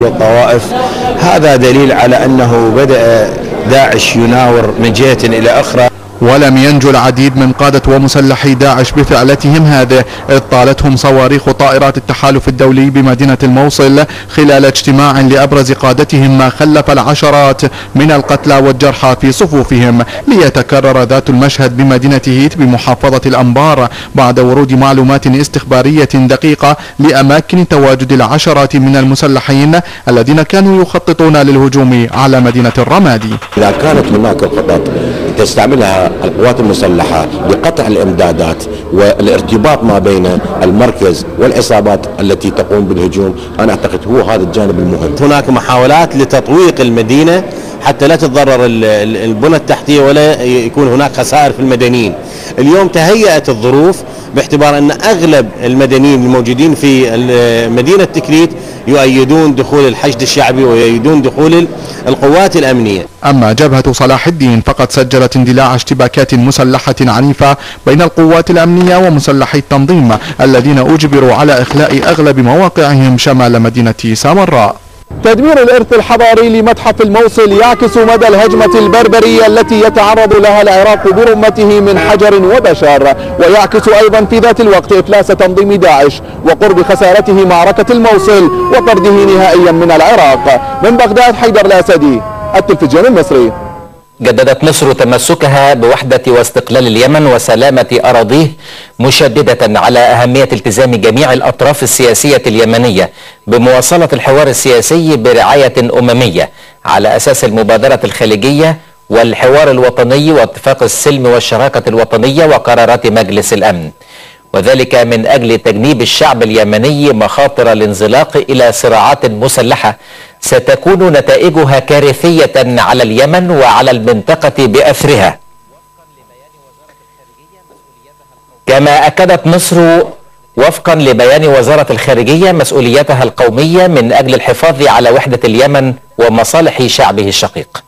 والطوائف. هذا دليل على أنه بدأ داعش يناور من جهة إلى أخرى. ولم ينجو العديد من قادة ومسلحي داعش بفعلتهم هذه، إذ طالتهم صواريخ طائرات التحالف الدولي بمدينة الموصل خلال اجتماع لأبرز قادتهم، ما خلف العشرات من القتلى والجرحى في صفوفهم، ليتكرر ذات المشهد بمدينة هيت بمحافظة الأنبار بعد ورود معلومات استخبارية دقيقة لأماكن تواجد العشرات من المسلحين الذين كانوا يخططون للهجوم على مدينة الرمادي. إذا كانت هناك خطط تستعملها القوات المسلحة لقطع الإمدادات والارتباط ما بين المركز والعصابات التي تقوم بالهجوم، أنا أعتقد هو هذا الجانب المهم. هناك محاولات لتطويق المدينة حتى لا تتضرر البنى التحتية ولا يكون هناك خسائر في المدنيين. اليوم تهيأت الظروف باعتبار أن أغلب المدنيين الموجودين في مدينة تكريت يؤيدون دخول الحشد الشعبي ويؤيدون دخول القوات الأمنية. أما جبهة صلاح الدين فقد سجلت اندلاع اشتباكات مسلحة عنيفة بين القوات الأمنية ومسلحي التنظيم الذين أجبروا على إخلاء أغلب مواقعهم شمال مدينة سامراء. تدمير الإرث الحضاري لمتحف الموصل يعكس مدى الهجمة البربرية التي يتعرض لها العراق برمته من حجر وبشر، ويعكس أيضا في ذات الوقت إفلاس تنظيم داعش وقرب خسارته معركة الموصل وطرده نهائيا من العراق. من بغداد حيدر الأسدي، التلفزيون المصري. جددت مصر تمسكها بوحدة واستقلال اليمن وسلامة أراضيه، مشددة على أهمية التزام جميع الأطراف السياسية اليمنية بمواصلة الحوار السياسي برعاية أممية على أساس المبادرة الخليجية والحوار الوطني واتفاق السلم والشراكة الوطنية وقرارات مجلس الأمن، وذلك من أجل تجنيب الشعب اليمني مخاطر الانزلاق إلى صراعات مسلحة ستكون نتائجها كارثية على اليمن وعلى المنطقة بأثرها. كما أكدت مصر وفقا لبيان وزارة الخارجية مسؤوليتها القومية من أجل الحفاظ على وحدة اليمن ومصالح شعبه الشقيق.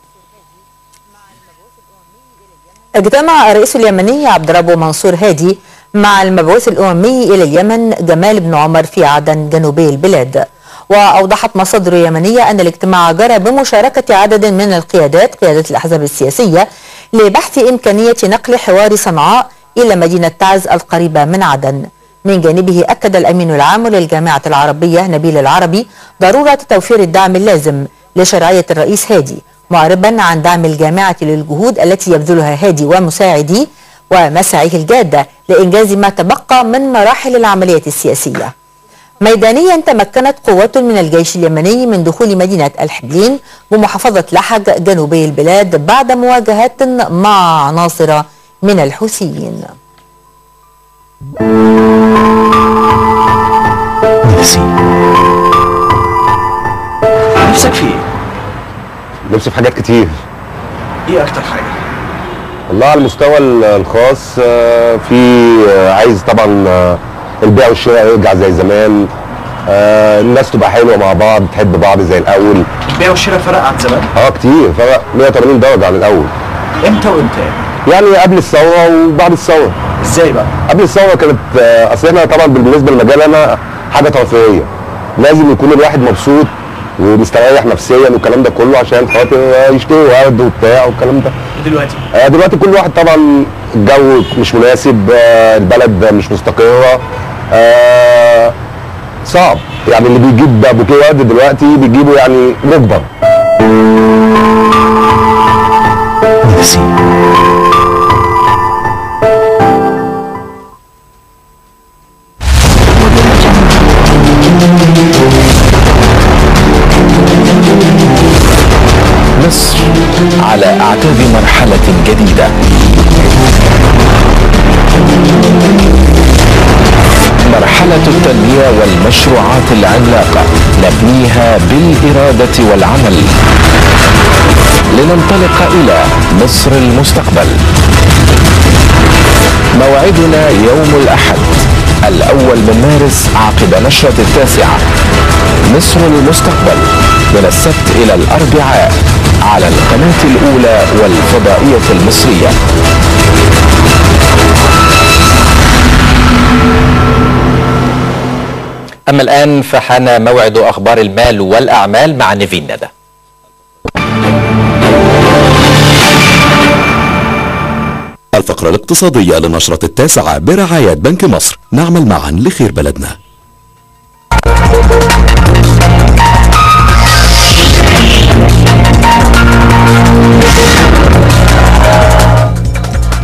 اجتمع الرئيس اليمني عبد الرب منصور هادي مع المبعوث الأممي إلى اليمن جمال بن عمر في عدن جنوبي البلاد. وأوضحت مصادر يمنية أن الاجتماع جرى بمشاركة عدد من القيادات، قيادة الأحزاب السياسية، لبحث إمكانية نقل حوار صنعاء إلى مدينة تعز القريبة من عدن. من جانبه أكد الأمين العام للجامعة العربية نبيل العربي ضرورة توفير الدعم اللازم لشرعية الرئيس هادي، معربا عن دعم الجامعة للجهود التي يبذلها هادي ومساعديه ومسعيه الجادة لإنجاز ما تبقى من مراحل العملية السياسية. ميدانيا تمكنت قوات من الجيش اليمني من دخول مدينة الحبلين بمحافظة لحج جنوبي البلاد بعد مواجهات مع عناصر من الحوثيين. نفسك في ايه؟ نفسي في حاجات كتير. ايه اكتر حاجة؟ والله على المستوى الخاص في عايز طبعا البيع والشراء يرجع زي زمان، الناس تبقى حلوه مع بعض، تحب بعض زي الاول. البيع والشراء فرق عن زمان؟ كتير، فرق 180 درجه عن الاول. امتى وامتى؟ يعني قبل الثوره وبعد الثوره. ازاي بقى؟ قبل الثوره كانت اصل احنا طبعا بالنسبه لمجالنا حاجه ترفيهيه، لازم يكون الواحد مبسوط ومستريح نفسيا والكلام ده كله عشان خاطر يشتري ورد وبتاع والكلام ده. دلوقتي كل واحد طبعا الجو مش مناسب، البلد مش مستقره، صعب. يعني اللي بيجيب بوكيه ورد دلوقتي بيجيبه يعني مجبر. مصر على أعتاب مرحلة جديدة، مرحلة التنمية والمشروعات العملاقة نبنيها بالإرادة والعمل لننطلق إلى مصر المستقبل. موعدنا يوم الأحد 1 مارس عقب نشرة 9 مصر المستقبل من السبت إلى الأربعاء على القناة الأولى والفضائية المصرية. أما الآن فحان موعد أخبار المال والأعمال مع نيفين ندى. الفقرة الاقتصادية لنشرة 9 برعاية بنك مصر، نعمل معا لخير بلدنا.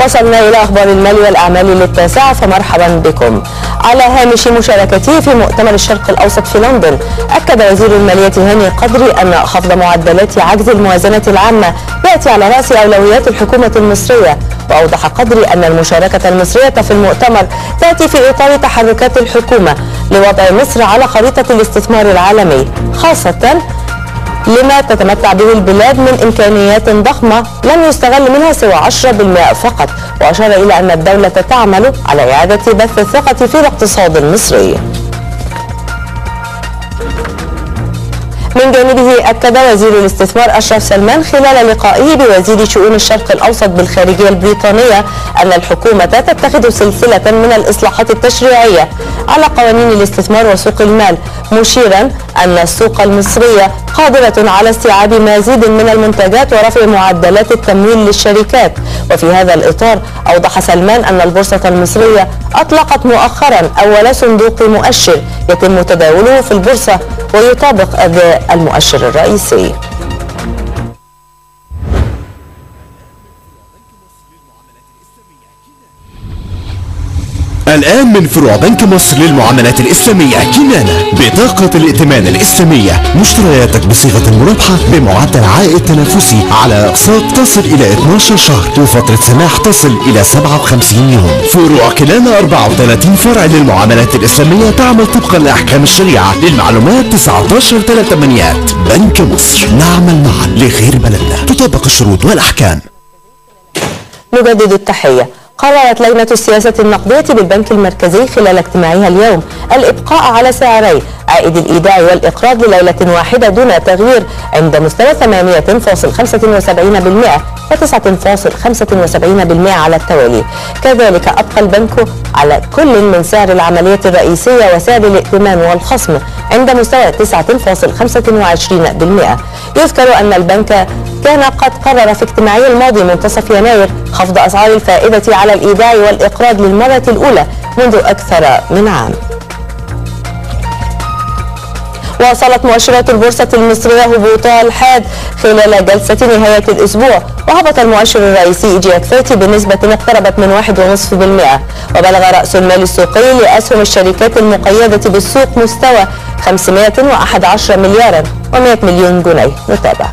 وصلنا إلى أخبار المال والأعمال للتاسعة، فمرحبا بكم. على هامش مشاركته في مؤتمر الشرق الأوسط في لندن، أكد وزير المالية هاني قدري أن خفض معدلات عجز الموازنة العامة يأتي على رأس أولويات الحكومة المصرية. وأوضح قدري أن المشاركة المصرية في المؤتمر تأتي في إطار تحركات الحكومة لوضع مصر على خريطة الاستثمار العالمي، خاصة لما تتمتع به البلاد من إمكانيات ضخمة لم يستغل منها سوى 10% فقط. وأشار إلى أن الدولة تعمل على إعادة بث الثقة في الاقتصاد المصري. من جانبه أكد وزير الاستثمار أشرف سلمان خلال لقائه بوزير شؤون الشرق الأوسط بالخارجية البريطانية أن الحكومة تتخذ سلسلة من الإصلاحات التشريعية على قوانين الاستثمار وسوق المال، مشيرا أن السوق المصرية قادرة على استيعاب مزيد من المنتجات ورفع معدلات التمويل للشركات. وفي هذا الإطار أوضح سلمان أن البورصة المصرية أطلقت مؤخرا أول صندوق مؤشر يتم تداوله في البورصة ويطابق أداء المؤشر الرئيسي. الآن من فروع بنك مصر للمعاملات الإسلامية كنانة بطاقة الائتمان الإسلامية، مشترياتك بصيغة مرابحة بمعدل عائد تنافسي على أقساط تصل إلى 12 شهر وفترة سماح تصل إلى 57 يوم. فروع كنانة 34 فرع للمعاملات الإسلامية تعمل طبقا لأحكام الشريعة. للمعلومات 1938. بنك مصر، نعمل معا لخير بلدنا، تطبق الشروط والأحكام. نجدد التحية. قررت لجنة السياسة النقدية بالبنك المركزي خلال اجتماعها اليوم الإبقاء على سعري عائد الإيداع والإقراض لليلة واحدة دون تغيير عند مستوى 8.75% و9.75% على التوالي. كذلك أبقى البنك على كل من سعر العملية الرئيسية وسعر الائتمان والخصم عند مستوى 9.25%. يذكر أن البنك كان قد قرر في اجتماعه الماضي منتصف يناير خفض أسعار الفائدة على الإيداع والإقراض للمرة الأولى منذ أكثر من عام. واصلت مؤشرات البورصة المصرية هبوطها الحاد خلال جلسة نهاية الأسبوع، وهبط المؤشر الرئيسي GX30 بنسبة اقتربت من 1.5%، وبلغ رأس المال السوقي لأسهم الشركات المقيدة بالسوق مستوى 511 مليارا و100 مليون جنيه. نتابع.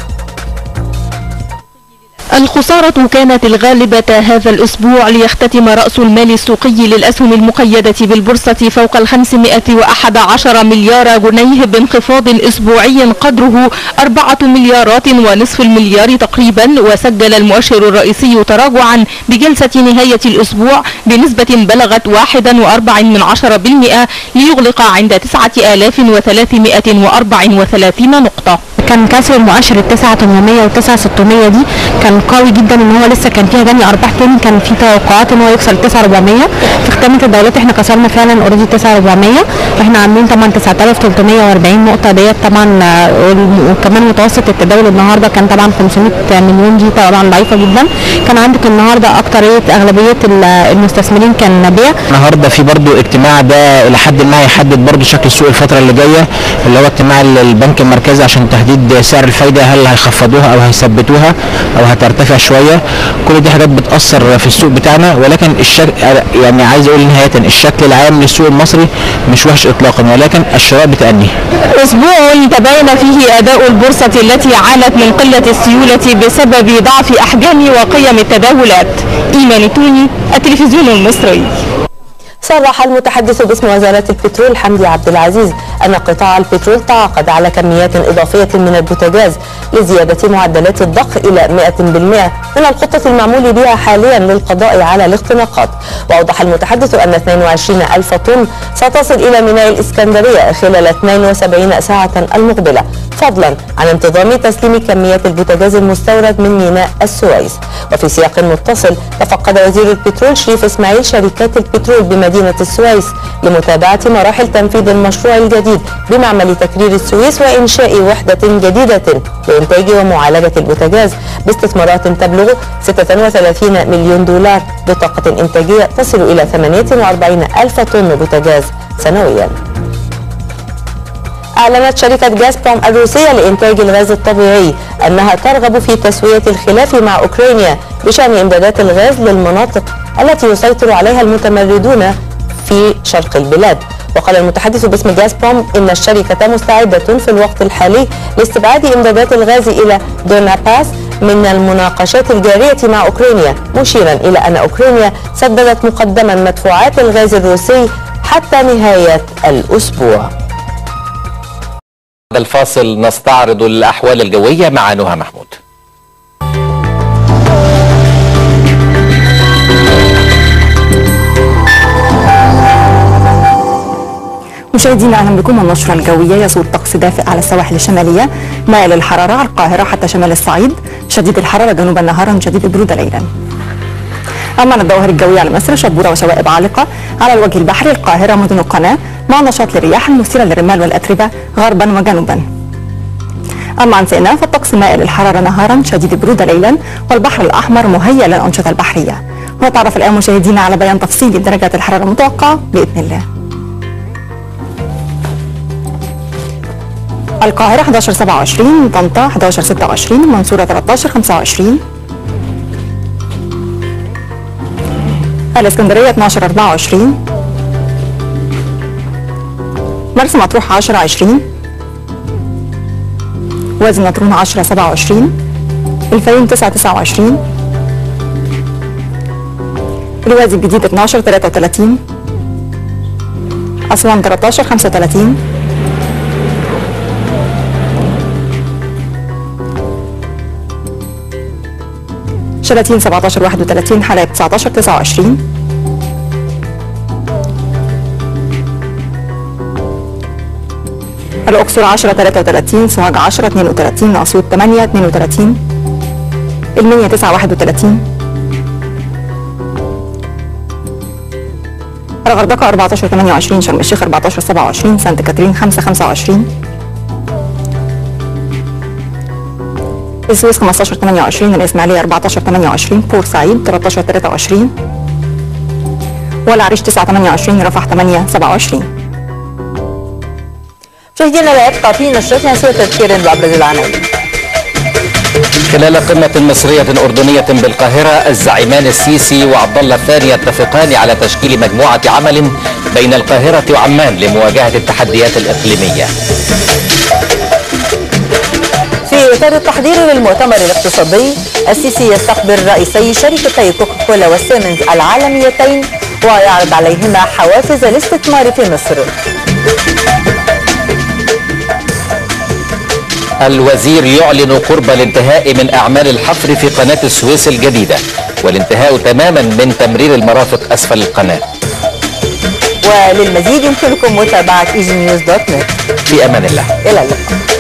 الخسارة كانت الغالبة هذا الأسبوع ليختتم رأس المال السوقي للأسهم المقيدة بالبورصة فوق 511 مليار جنيه بانخفاض أسبوعي قدره 4 مليارات ونصف المليار تقريبا. وسجل المؤشر الرئيسي تراجعا بجلسة نهاية الأسبوع بنسبة بلغت 1.4% ليغلق عند 9334 نقطة. كان كسر المؤشر 9800 و 9600 دي كان قوي جدا، ان هو لسه كان فيها جني ارباح تاني، كان في توقعات ان هو يكسر 9400. في ختامة الدورات احنا كسرنا فعلا اوريدي 9400، واحنا عاملين طبعا 9340 نقطة ديت طبعا. وكمان متوسط التداول النهارده كان طبعا 500 مليون، دي طبعا ضعيفة جدا. كان عندك النهارده اغلبية المستثمرين كان بيع. النهارده في برضو اجتماع ده لحد ما يحدد برضو شكل السوق الفترة اللي جاية، اللي هو اجتماع البنك المركزي عشان تحديد سعر الفايدة، هل هيخفضوها او هيثبتوها او هترتفع شوية. كل دي حاجات بتأثر في السوق بتاعنا، ولكن يعني عايز اقول نهاية الشكل العام للسوق المصري مش وحش اطلاقا، ولكن الشراء بتأني. اسبوع تبين فيه اداء البورصة التي عانت من قلة السيولة بسبب ضعف احجام وقيم التداولات. إيمان توني، التلفزيون المصري. صرح المتحدث باسم وزارة البترول حمدي عبد العزيز أن قطاع البترول تعاقد على كميات إضافية من البوتاجاز لزيادة معدلات الضخ إلى 100% من الخطة المعمول بها حاليا للقضاء على الاختناقات. وأوضح المتحدث أن 22,000 طن ستصل إلى ميناء الإسكندرية خلال 72 ساعة المقبلة، فضلا عن انتظام تسليم كميات البوتاجاز المستورد من ميناء السويس. وفي سياق متصل تفقد وزير البترول شريف إسماعيل شركات البترول بمدينة السويس لمتابعة مراحل تنفيذ المشروع الجديد بمعمل تكرير السويس وإنشاء وحدة جديدة لإنتاج ومعالجة البوتاجاز باستثمارات تبلغ 36 مليون دولار بطاقة إنتاجية تصل إلى 48 ألف طن بوتاجاز سنويا. أعلنت شركة غازبروم الروسية لإنتاج الغاز الطبيعي أنها ترغب في تسوية الخلاف مع أوكرانيا بشأن إمدادات الغاز للمناطق التي يسيطر عليها المتمردون في شرق البلاد. وقال المتحدث باسم غازبروم إن الشركة مستعدة في الوقت الحالي لاستبعاد إمدادات الغاز إلى دوناباس من المناقشات الجارية مع أوكرانيا، مشيرا إلى أن أوكرانيا سددت مقدما مدفوعات الغاز الروسي حتى نهاية الأسبوع. بعد الفاصل نستعرض الأحوال الجوية مع نهى محمود. مشاهدينا اهلا بكم. النشره الجويه يسود طقس دافئ على السواحل الشماليه، مائل الحراره على القاهره حتى شمال الصعيد، شديد الحراره جنوبا نهارا، شديد البروده ليلا. اما عن الظواهر الجويه على مصر، شبوره وشوائب عالقه على الوجه البحري، القاهره مدن القناه مع نشاط للرياح المثيره للرمال والاتربه غربا وجنوبا. اما عن سيناء فالطقس مائل الحراره نهارا، شديد البروده ليلا، والبحر الاحمر مهيئ للانشطه البحريه. ونتعرف الان مشاهدينا على بيان تفصيلي لدرجات الحراره المتوقعه باذن الله. القاهرة 11-27، طنطا 11-26، المنصورة 13-25، الإسكندرية 12-24، مرسى مطروح 10-20، وادي النطرون 10-27، الفيوم 9-29، الوادي الجديد 12-33، أسوان 13-35، شلاتين 17-31، حلايب 19-29، الأقصر 10-33، سوهاج 10-32، أسيوط 8-32، المنيا 9-31، الغردقة 14-28، شرم الشيخ 14-27، سانت كاترين 5-25، السويس 15-28، الإسماعيلية 14-28، بورسعيد 13-23، والعريش 9-28، رفح 8-27. مشاهدينا لا يبقى في نشرتنا سوى تذكير بأبرز العناوين. خلال قمة مصرية أردنية بالقاهرة، الزعيمان السيسي وعبد الله الثاني يتفقان على تشكيل مجموعة عمل بين القاهرة وعمان لمواجهة التحديات الإقليمية. في إطار التحضير للمؤتمر الاقتصادي، السيسي يستقبل رئيسي شركتي كوكاكولا والسيمنز العالميتين ويعرض عليهما حوافز الاستثمار في مصر. الوزير يعلن قرب الانتهاء من أعمال الحفر في قناة السويس الجديدة والانتهاء تماما من تمرير المرافق أسفل القناة. وللمزيد يمكنكم متابعة easynews.net. في أمان الله. إلى اللقاء.